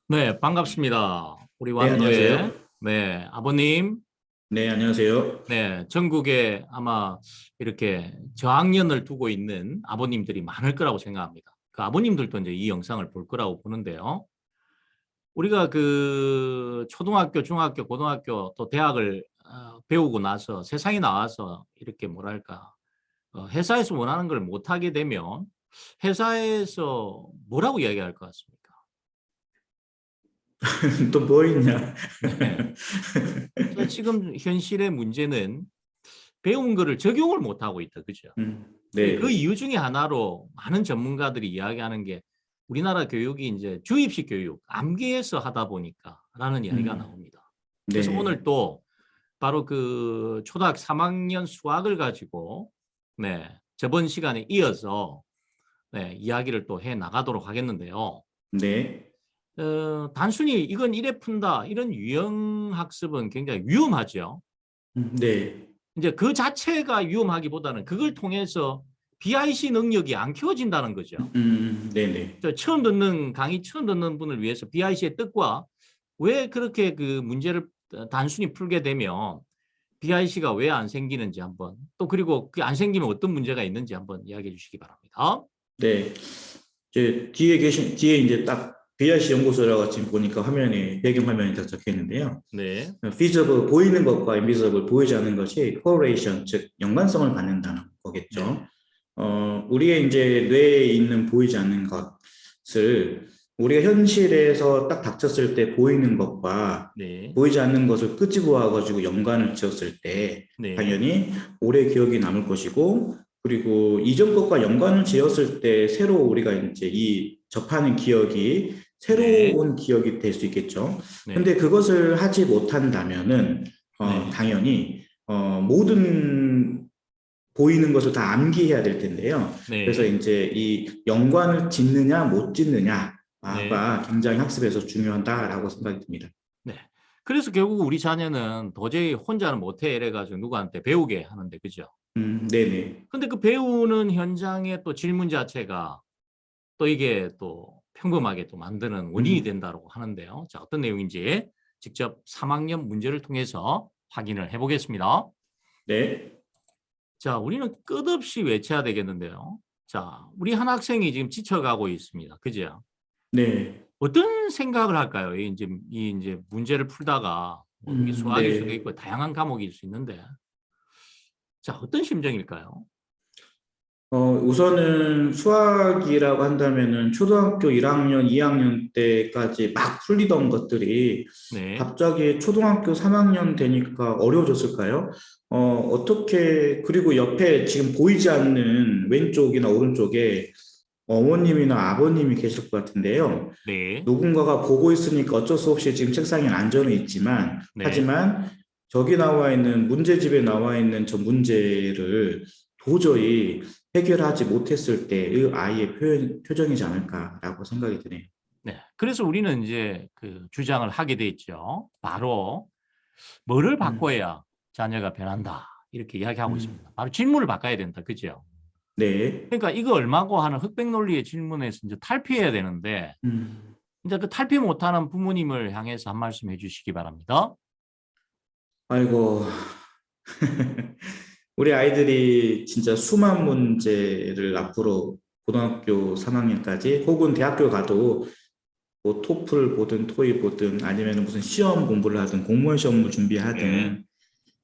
네, 반갑습니다. 우리 네, 완도의 안녕하세요. 네, 아버님, 네, 안녕하세요. 네, 전국에 아마 이렇게 저학년을 두고 있는 아버님들이 많을 거라고 생각합니다. 그 아버님들도 이제 이 영상을 볼 거라고 보는데요. 우리가 그 초등학교, 중학교, 고등학교 또 대학을 배우고 나서 세상에 나와서 이렇게 뭐랄까 회사에서 원하는 걸 못하게 되면 회사에서 뭐라고 이야기할 것 같습니까? 또 뭐 있냐? 네. 자, 지금 현실의 문제는 배운 거를 적용을 못하고 있다. 그죠? 그 네, 이유 중에 하나로 많은 전문가들이 이야기하는 게 우리나라 교육이 이제 주입식 교육, 암기해서 하다 보니까라는 이야기가 음, 나옵니다. 그래서 네, 오늘 또 바로 그 초등학교 3학년 수학을 가지고 네, 저번 시간에 이어서 네, 이야기를 또 해 나가도록 하겠는데요. 네, 단순히 이건 이래 푼다 이런 유형 학습은 굉장히 위험하죠. 네, 이제 그 자체가 위험하기보다는 그걸 통해서 BIC 능력이 안 키워진다는 거죠. 네, 네. 처음 듣는 강의 처음 듣는 분을 위해서 BIC의 뜻과 왜 그렇게 그 문제를 단순히 풀게 되면 BIC가 왜 안 생기는지 한번 또 그리고 그 안 생기면 어떤 문제가 있는지 한번 이야기해 주시기 바랍니다. 네. 뒤에 이제 딱 BRC 연구소라고 지금 보니까 화면에, 배경 화면에 딱 적혀 있는데요. 네, feasible, 보이는 것과 invisible, 보이지 않는 것이 correlation, 즉, 연관성을 갖는다는 네, 거겠죠. 우리의 이제 뇌에 있는 보이지 않는 것을 우리가 현실에서 딱 닥쳤을 때 보이는 것과 네, 보이지 않는 것을 끄집어 와가지고 연관을 지었을 때 네, 당연히 오래 기억이 남을 것이고, 그리고 이전 것과 연관을 지었을 때 새로 우리가 이제 이 접하는 기억이 네, 새로운 기억이 될 수 있겠죠. 근데 네, 그것을 하지 못한다면은 네, 당연히 모든 보이는 것을 다 암기해야 될 텐데요. 그래서 네, 이제 이 연관을 짓느냐 못 네. 짓느냐가 굉장히 학습에서 중요하다라고 생각이 듭니다. 네. 그래서 결국 우리 자녀는 도저히 혼자는 못해 이래가지고 누구한테 배우게 하는데, 그죠? 네네. 근데 그 배우는 현장의 또 질문 자체가 또 이게 또 평범하게 또 만드는 원인이 음, 된다고 하는데요. 자, 어떤 내용인지 직접 3학년 문제를 통해서 확인을 해보겠습니다. 네. 자, 우리는 끝없이 외쳐야 되겠는데요. 자, 우리 한 학생이 지금 지쳐가고 있습니다. 그죠? 네. 어떤 생각을 할까요? 이 이제 문제를 풀다가 뭐 이게 수학일 수도 네. 있고 다양한 과목일 수 있는데, 자, 어떤 심정일까요? 우선은 수학이라고 한다면은 초등학교 1학년, 2학년 때까지 막 풀리던 것들이 네, 갑자기 초등학교 3학년 되니까 어려워졌을까요? 그리고 옆에 지금 보이지 않는 왼쪽이나 오른쪽에 어머님이나 아버님이 계실 것 같은데요. 네, 누군가가 보고 있으니까 어쩔 수 없이 지금 책상에 앉아는 있지만, 네, 하지만 저기 나와 있는 문제집에 나와 있는 저 문제를 도저히 해결하지 못했을 때의 아이의 표정이지 않을까라고 생각이 드네요. 네. 그래서 우리는 이제 그 주장을 하게 돼 있죠. 바로 뭐를 음, 바꿔야 자녀가 변한다. 이렇게 이야기하고 음, 있습니다. 바로 질문을 바꿔야 된다. 그죠? 네. 그러니까 이거 얼마고 하는 흑백 논리의 질문에서 이제 탈피해야 되는데, 음, 이제 그 탈피 못하는 부모님을 향해서 한 말씀 해주시기 바랍니다. 아이고, 우리 아이들이 진짜 수만 문제를 앞으로 고등학교 3학년까지 혹은 대학교 가도 뭐 토플 보든 토익 보든 아니면 무슨 시험 공부를 하든 공무원 시험을 네, 준비하든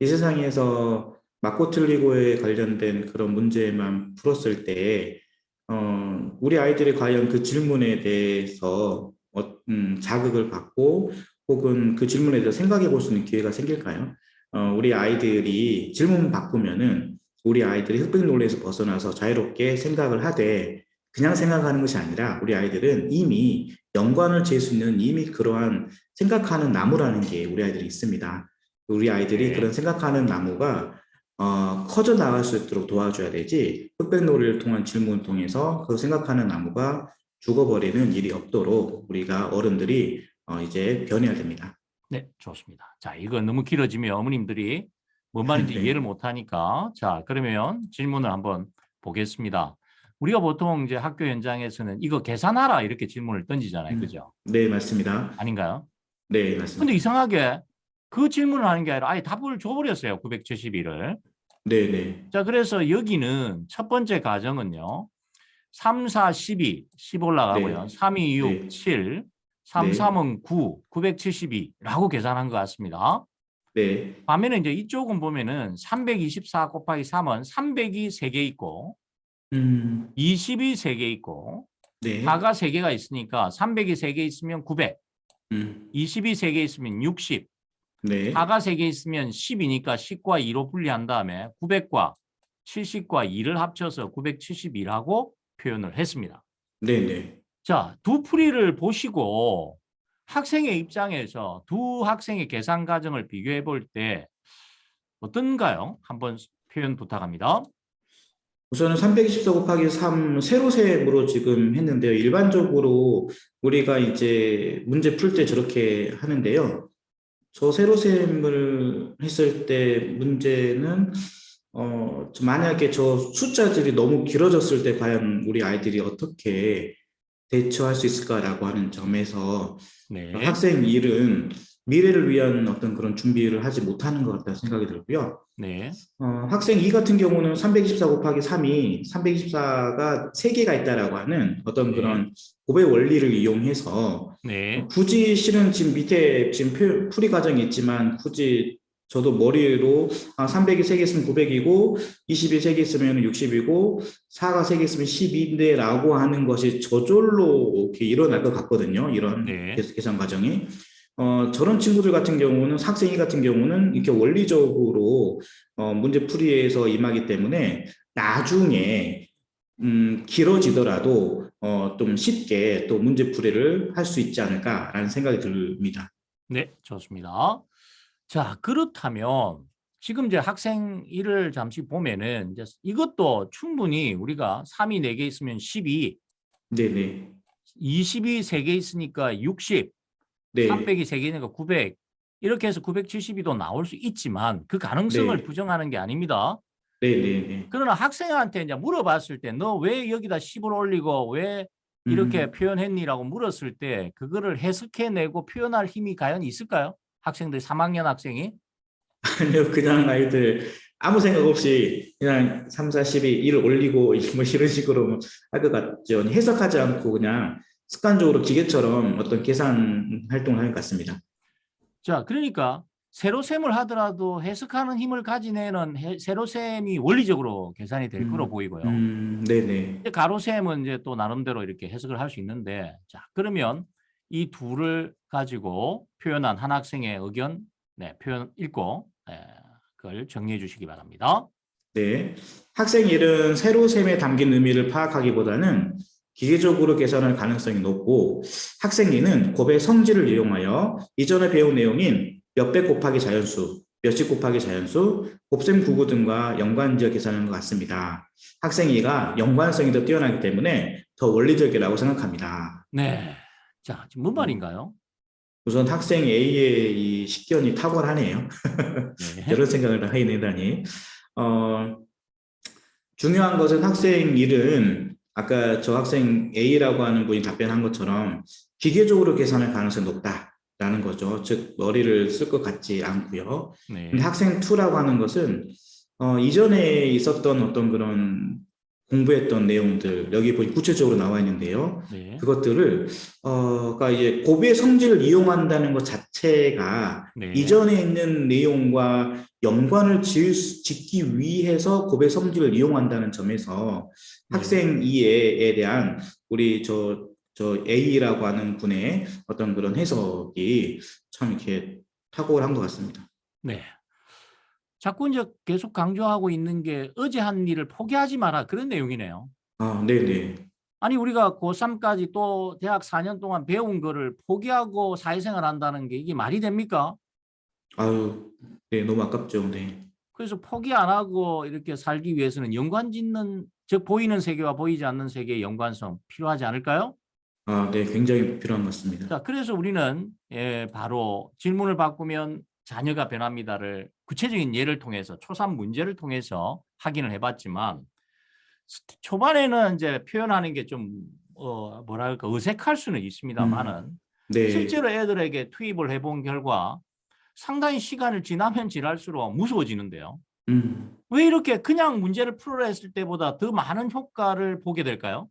이 세상에서 맞고 틀리고에 관련된 그런 문제만 풀었을 때 우리 아이들이 과연 그 질문에 대해서 자극을 받고 혹은 그 질문에 대해서 생각해 볼 수 있는 기회가 생길까요? 우리 아이들이 질문 바꾸면은 우리 아이들이 흑백 논리에서 벗어나서 자유롭게 생각을 하되 그냥 생각하는 것이 아니라 우리 아이들은 이미 연관을 지을 수 있는 이미 그러한 생각하는 나무라는 게 우리 아이들이 있습니다. 우리 아이들이 그런 네. 생각하는 나무가 커져 나갈 수 있도록 도와줘야 되지 흑백놀이를 통한 질문을 통해서 그 생각하는 나무가 죽어버리는 일이 없도록 우리가 어른들이 이제 변해야 됩니다. 네, 좋습니다. 자, 이거 너무 길어지면 어머님들이 뭔 말인지 이해를 네. 못하니까, 자, 그러면 질문을 한번 보겠습니다. 우리가 보통 이제 학교 현장에서는 이거 계산하라 이렇게 질문을 던지잖아요. 그죠? 네, 맞습니다. 아닌가요? 네, 근데 맞습니다. 이상하게 그 질문을 하는 게 아니라 아예 답을 줘버렸어요. 972를. 네, 네, 자, 그래서 여기는 첫 번째 가정은요. 3, 4, 12, 10 올라가고요. 네, 3, 2, 6, 네, 7, 3, 네, 3은 9, 972라고 계산한 것 같습니다. 네, 반면에 이제 이쪽은 보면은 324 곱하기 3은 300이 3개 있고, 음, 20이 3개 있고, 네, 4가 3개가 있으니까 300이 3개 있으면 900, 음, 20이 3개 있으면 60, 네, 4가 3개 있으면 10이니까 10과 2로 분리한 다음에 900과 70과 2를 합쳐서 971하고 표현을 했습니다. 네, 네. 자, 두 풀이를 보시고 학생의 입장에서 두 학생의 계산 과정을 비교해 볼 때 어떤가요? 한번 표현 부탁합니다. 우선은 324 곱하기 3 세로셈으로 지금 했는데요. 일반적으로 우리가 이제 문제 풀 때 저렇게 하는데요. 저 세로셈을 했을 때 문제는 만약에 저 숫자들이 너무 길어졌을 때 과연 우리 아이들이 어떻게 대처할 수 있을까라고 하는 점에서 네, 학생 일은 미래를 위한 어떤 그런 준비를 하지 못하는 것 같다는 생각이 들고요. 네, 학생 2 같은 경우는 324 곱하기 3이 324가 3개가 있다라고 하는 어떤 네, 그런 곱의 원리를 이용해서 네, 굳이 실은 지금 밑에 지금 풀이 과정이 있지만 굳이 저도 머리로 300이 3개 있으면 900이고 20이 3개 있으면 60이고 4가 3개 있으면 12인데 라고 하는 것이 저절로 이렇게 일어날 것 같거든요. 이런 네, 계산 과정이. 저런 친구들 같은 경우는 학생이 같은 경우는 이렇게 원리적으로 문제 풀이에서 임하기 때문에 나중에 길어지더라도 좀 쉽게 또 문제 풀이를 할 수 있지 않을까라는 생각이 듭니다. 네, 좋습니다. 자, 그렇다면 지금 이제 학생 일을 잠시 보면은 이제 이것도 충분히 우리가 3이 4개 있으면 12, 네네. 20이 3개 있으니까 60, 네. 300이 3개니까 900 이렇게 해서 972도 나올 수 있지만 그 가능성을 네. 부정하는 게 아닙니다. 네네네. 그러나 학생한테 이제 물어봤을 때 너 왜 여기다 10을 올리고 왜 이렇게 음, 표현했니라고 물었을 때 그거를 해석해내고 표현할 힘이 과연 있을까요? 학생들 3학년 학생이? 아니요, 그냥 아이들 아무 생각 없이 그냥 3, 4, 12, 1 올리고 뭐 이런 식으로 할 것 같죠. 해석하지 않고 그냥 습관적으로 기계처럼 어떤 계산 활동을 할 것 같습니다. 자, 그러니까 세로셈을 하더라도 해석하는 힘을 가진 애는 세로셈이 원리적으로 계산이 될 거로 보이고요. 네네. 가로셈은 이제 또 나름대로 이렇게 해석을 할 수 있는데, 자, 그러면 이 둘을 가지고 표현한 한 학생의 의견, 네, 표현 읽고, 그걸 정리해 주시기 바랍니다. 네. 학생 일은 세로셈에 담긴 의미를 파악하기보다는 기계적으로 계산할 가능성이 높고 학생 이는 곱의 성질을 이용하여 이전에 배운 내용인 몇백 곱하기 자연수, 몇십 곱하기 자연수, 곱셈 구구 등과 연관지어 계산하는 것 같습니다. 학생 이가 연관성이 더 뛰어나기 때문에 더 원리적이라고 생각합니다. 네. 자, 지금 뭔 어, 말인가요? 우선 학생 A의 이 식견이 탁월하네요. 네. 저런 생각을 하게 되다니. 어, 중요한 것은 학생 일은 아까 저 학생 A라고 하는 분이 답변한 것처럼 기계적으로 계산할 가능성이 높다라는 거죠. 즉 머리를 쓸 것 같지 않고요. 근데 네. 학생 2라고 하는 것은 이전에 있었던 어떤 그런 공부했던 내용들 여기 보니 구체적으로 나와 있는데요. 네. 그것들을 그러니까 이제 곱의 성질을 이용한다는 것 자체가 네. 이전에 있는 내용과 연관을 짓기 위해서 곱의 성질을 이용한다는 점에서 네. 학생 이해에 대한 우리 저 A라고 하는 분의 어떤 그런 해석이 참 이렇게 탁월한 것 같습니다. 네. 자꾸 이제 계속 강조하고 있는 게 어제 한 일을 포기하지 마라 그런 내용이네요. 네네. 아니 우리가 고3까지 또 대학 4년 동안 배운 거를 포기하고 사회생활 한다는 게 이게 말이 됩니까? 아유, 네, 너무 아깝죠. 네. 그래서 포기 안 하고 이렇게 살기 위해서는 연관 짓는 즉 보이는 세계와 보이지 않는 세계의 연관성 필요하지 않을까요? 네, 굉장히 필요한 것 같습니다. 자, 그래서 우리는 바로 질문을 바꾸면 자녀가 변합니다를 구체적인 예를 통해서 초산 문제를 통해서 확인을 해봤지만 초반에는 이제 표현하는 게 좀 뭐랄까 어색할 수는 있습니다만은 네. 실제로 애들에게 투입을 해본 결과 상당히 시간을 지나면 지날수록 무서워지는데요. 왜 이렇게 그냥 문제를 풀어라 했을 때보다 더 많은 효과를 보게 될까요?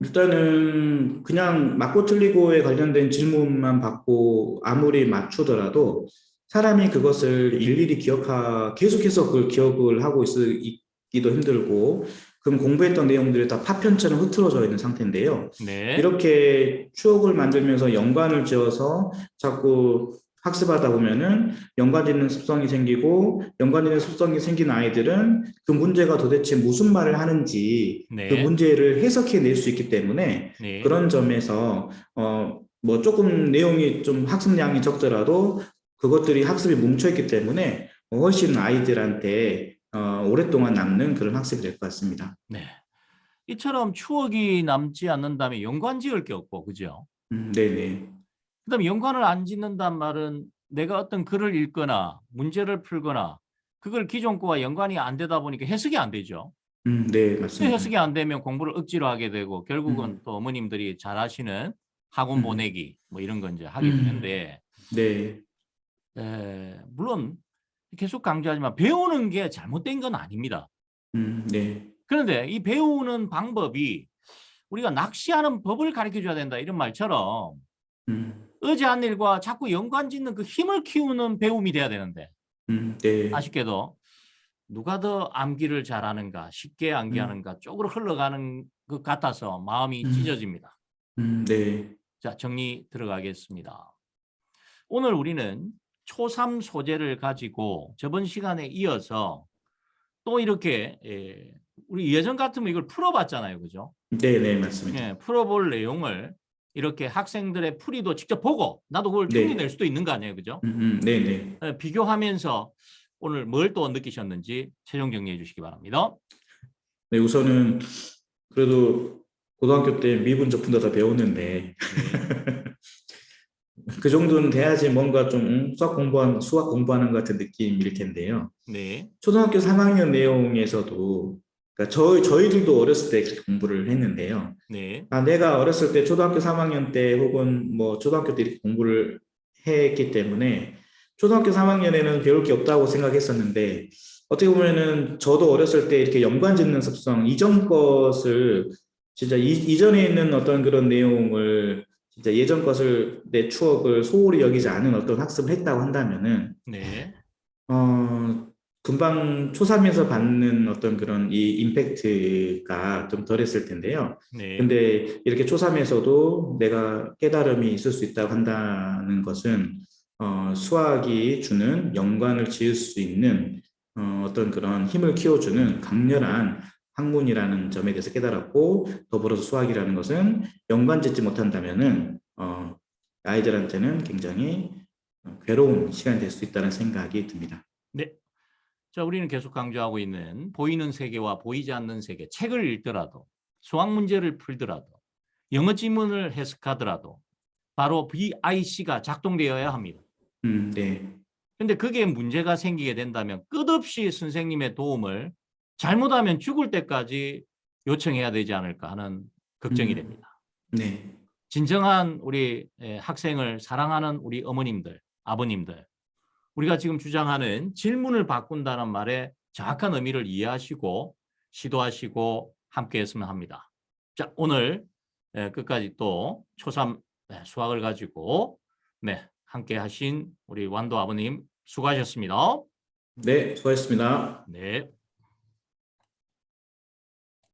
일단은 그냥 맞고 틀리고에 관련된 질문만 받고 아무리 맞추더라도 사람이 그것을 일일이 계속해서 그걸 기억을 하고 있기도 힘들고, 그럼 공부했던 내용들이 다 파편처럼 흐트러져 있는 상태인데요. 네. 이렇게 추억을 만들면서 연관을 지어서 자꾸 학습하다 보면은 연관짓는 습성이 생기고, 연관짓는 습성이 생긴 아이들은 그 문제가 도대체 무슨 말을 하는지 그 네. 문제를 해석해낼 수 있기 때문에, 네. 그런 점에서 뭐 조금 내용이 좀 학습량이 적더라도 그것들이 학습이 뭉쳐있기 때문에 훨씬 아이들한테 오랫동안 남는 그런 학습이 될 것 같습니다. 네. 이처럼 추억이 남지 않는다면 연관 지을 게 없고, 그죠? 네네. 그다음에 연관을 안 짓는단 말은 내가 어떤 글을 읽거나 문제를 풀거나 그걸 기존 거와 연관이 안 되다 보니까 해석이 안 되죠. 네, 맞습니다. 해석이 안 되면 공부를 억지로 하게 되고 결국은 음, 또 어머님들이 잘 하시는 학원 음, 보내기 뭐 이런 거 이제 하게 되는데 네, 물론 계속 강조하지만 배우는 게 잘못된 건 아닙니다. 네, 그런데 이 배우는 방법이 우리가 낚시하는 법을 가르쳐 줘야 된다 이런 말처럼 음, 의지한 일과 자꾸 연관 짓는 그 힘을 키우는 배움이 돼야 되는데 네, 아쉽게도 누가 더 암기를 잘하는가 쉽게 음, 암기하는가 쪽으로 흘러가는 것 같아서 마음이 음, 찢어집니다. 네, 자, 정리 들어가겠습니다. 오늘 우리는 초3 소재를 가지고 저번 시간에 이어서 또 이렇게 우리 예전 같으면 이걸 풀어봤잖아요. 그죠? 네, 네, 맞습니다. 예, 풀어볼 내용을 이렇게 학생들의 풀이도 직접 보고 나도 그걸 충분히 낼 네, 수도 있는 거 아니에요. 그죠? 네, 네. 비교하면서 오늘 뭘 또 느끼셨는지 최종 정리해 주시기 바랍니다. 네, 우선은 그래도 고등학교 때 미분 적분도 다 배웠는데 네. 그 정도는 돼야지 뭔가 좀 수학 공부하는 것 같은 느낌일 텐데요. 네. 초등학교 3학년 내용에서도, 그러니까 저희들도 어렸을 때 그렇게 공부를 했는데요. 네. 내가 어렸을 때 초등학교 3학년 때 혹은 뭐 초등학교 때 이렇게 공부를 했기 때문에 초등학교 3학년에는 배울 게 없다고 생각했었는데, 어떻게 보면은 저도 어렸을 때 이렇게 연관 짓는 습성, 이전 것을 진짜 이전에 있는 어떤 그런 내용을 진짜 예전 것을 내 추억을 소홀히 여기지 않은 어떤 학습을 했다고 한다면은 네. 금방 초3에서 받는 어떤 그런 이 임팩트가 좀 덜했을 텐데요. 네. 근데 이렇게 초3에서도 내가 깨달음이 있을 수 있다고 한다는 것은 수학이 주는 연관을 지을 수 있는 어떤 그런 힘을 키워주는 강렬한 학문이라는 점에 대해서 깨달았고, 더불어서 수학이라는 것은 연관 짓지 못한다면은 아이들한테는 굉장히 괴로운 시간이 될 수 있다는 생각이 듭니다. 네. 자, 우리는 계속 강조하고 있는 보이는 세계와 보이지 않는 세계, 책을 읽더라도, 수학 문제를 풀더라도, 영어 지문을 해석하더라도 바로 VIC가 작동되어야 합니다. 네. 근데 그게 문제가 생기게 된다면 끝없이 선생님의 도움을 잘못하면 죽을 때까지 요청해야 되지 않을까 하는 걱정이 됩니다. 네. 진정한 우리 학생을 사랑하는 우리 어머님들, 아버님들, 우리가 지금 주장하는 질문을 바꾼다는 말의 정확한 의미를 이해하시고 시도하시고 함께 했으면 합니다. 자, 오늘 끝까지 또 초3 수학을 가지고 함께 하신 우리 완도 아버님 수고하셨습니다. 네, 수고하셨습니다. 네.